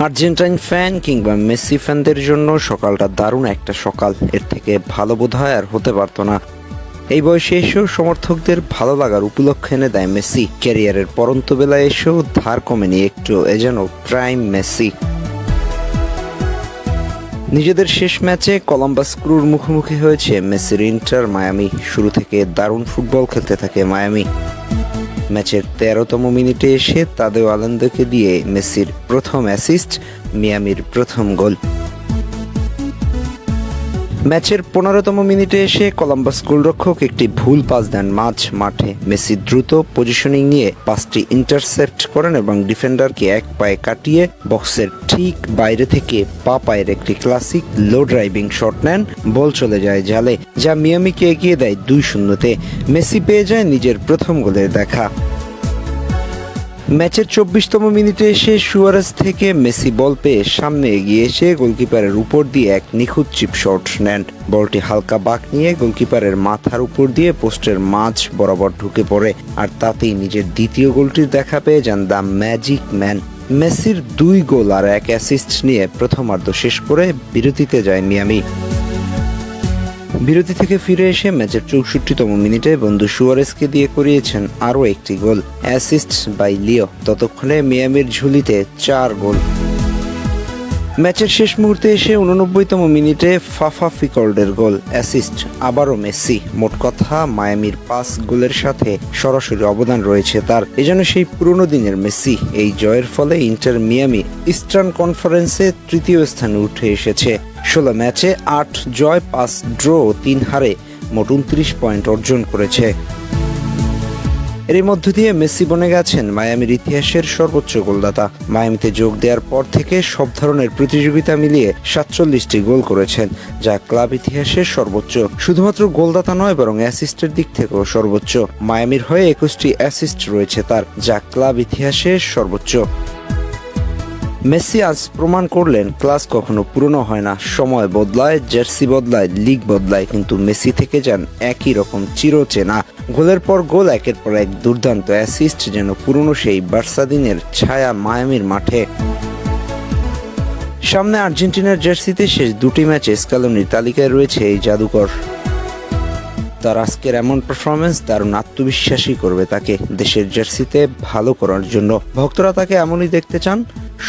Argentine fan কিংবা Messi ফ্যানদের জন্য সকালটা দারুণ একটা সকাল, এর থেকে ভালো বোধহয় আর হতে পারতো না। এই বয়সে এসেও সমর্থকদের ভালো লাগার উপলক্ষ এনে দেয় মেসি। ক্যারিয়ারের পরন্ত বেলায় এসেও ধার কমেনি একটু, এ যেন প্রাইম মেসি। নিজেদের শেষ ম্যাচে কলম্বাস ক্রুর মুখোমুখি হয়েছে মেসির ইন্টার মায়ামি। শুরু থেকে দারুণ ফুটবল খেলতে থাকে মায়ামি। ম্যাচের 13তম মিনিটে এসে তাদেও আলেন্দোকে দিয়ে মেসির প্রথম অ্যাসিস্ট, মিয়ামির প্রথম গোল। ম্যাচের 15তম মিনিটে এসে কলম্বাস গোলরক্ষক একটি ভুল পাস দেন মাঠে। মেসি দ্রুত পজিশনিং নিয়ে পাসটি ইন্টারসেপ্ট করেন এবং ডিফেন্ডারকে এক পায়ে কাটিয়ে বক্সের ঠিক বাইরে থেকে পা পায়ের একটি ক্লাসিক লো ড্রাইভিং শট নেন। বল চলে যায় জালে, যা মিয়ামিকে এগিয়ে দেয় 2-0-তে। মেসি পেয়ে যায় নিজের প্রথম গোলের দেখা। ম্যাচের 24তম মিনিটে এসে সুয়ারেজ থেকে মেসি বল পেয়ে সামনে এগিয়ে এসে গোলকিপারের উপর দিয়ে এক নিখুঁত চিপ শট নেন। বলটি হালকা বাঁক নিয়ে গোলকিপারের মাথার উপর দিয়ে পোস্টের মাঝ বরাবর ঢুকে পড়ে, আর তাতেই নিজের দ্বিতীয় গোলটির দেখা পেয়ে যান দ্য ম্যাজিক ম্যান। মেসির 2 গোল আর 1 অ্যাসিস্ট নিয়ে প্রথমার্ধ শেষ করে বিরতিতে যায় মিয়ামি। বিরতি থেকে ফিরে এসে ম্যাচের 64তম মিনিটে বন্ধু সুয়ারেজকে দিয়ে করিয়েছেন আরও একটি গোল, অ্যাসিস্ট বাই লিও। ততক্ষণে মিয়ামির ঝুলিতে 4 গোল। ম্যাচের শেষ মুহূর্তে এসে 89তম মিনিটে ফাফা ফিকল্ডের গোল, অ্যাসিস্ট আবারও মেসি। মোট কথা মায়ামির 5 গোলের সাথে সরাসরি অবদান রয়েছে তার। এজন্য সেই পুরনো দিনের মেসি। এই জয়ের ফলে ইন্টার মিয়ামি ইস্টার্ন কনফারেন্সে 3য় স্থানে উঠে এসেছে। 16 ম্যাচে 8 জয়, 5 ড্র, 3 হারে মোট 29 পয়েন্ট অর্জন করেছে। এর মধ্য দিয়ে মেসি বনে গেছেন মায়ামির ইতিহাসের সর্বোচ্চ গোলদাতা। মায়ামিতে যোগ দেওয়ার পর থেকে সব ধরনের প্রতিযোগিতা মিলিয়ে 47টি গোল করেছেন, যা ক্লাব ইতিহাসের সর্বোচ্চ। শুধুমাত্র গোলদাতা নয়, বরং অ্যাসিস্টের দিক থেকেও সর্বোচ্চ। মায়ামির হয়ে 21টি অ্যাসিস্ট রয়েছে তার, যা ক্লাব ইতিহাসের সর্বোচ্চ। মেসি আজ প্রমাণ করলেন ক্লাস কখনো পুরনো হয় না। সময় বদলায়, জার্সি বদলায়, লিগ বদলায়, কিন্তু মেসি থেকে যান একই রকম চিরচেনা। গোলের পর গোল, একের পর এক দুর্দান্ত অ্যাসিস্ট, যেন পুরনো সেই বার্সা দিনের ছায়া মায়ামির মাঠে। সামনে আর্জেন্টিনার জার্সিতে শেষ 2টি ম্যাচে স্ক্যালোনির তালিকায় রয়েছে এই জাদুকর। তার আজকের এমন পারফরমেন্স দারুণ আত্মবিশ্বাসী করবে তাকে দেশের জার্সিতে ভালো করার জন্য। ভক্তরা তাকে এমনই দেখতে চান,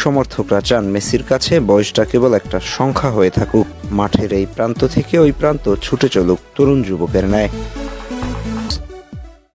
সমর্থকরা চান মেসির কাছে বয়সটা কেবল একটা সংখ্যা হয়ে থাকুক। মাঠের এই প্রান্ত থেকে ওই প্রান্ত ছুটে চলুক তরুণ যুবকের ন্যায়।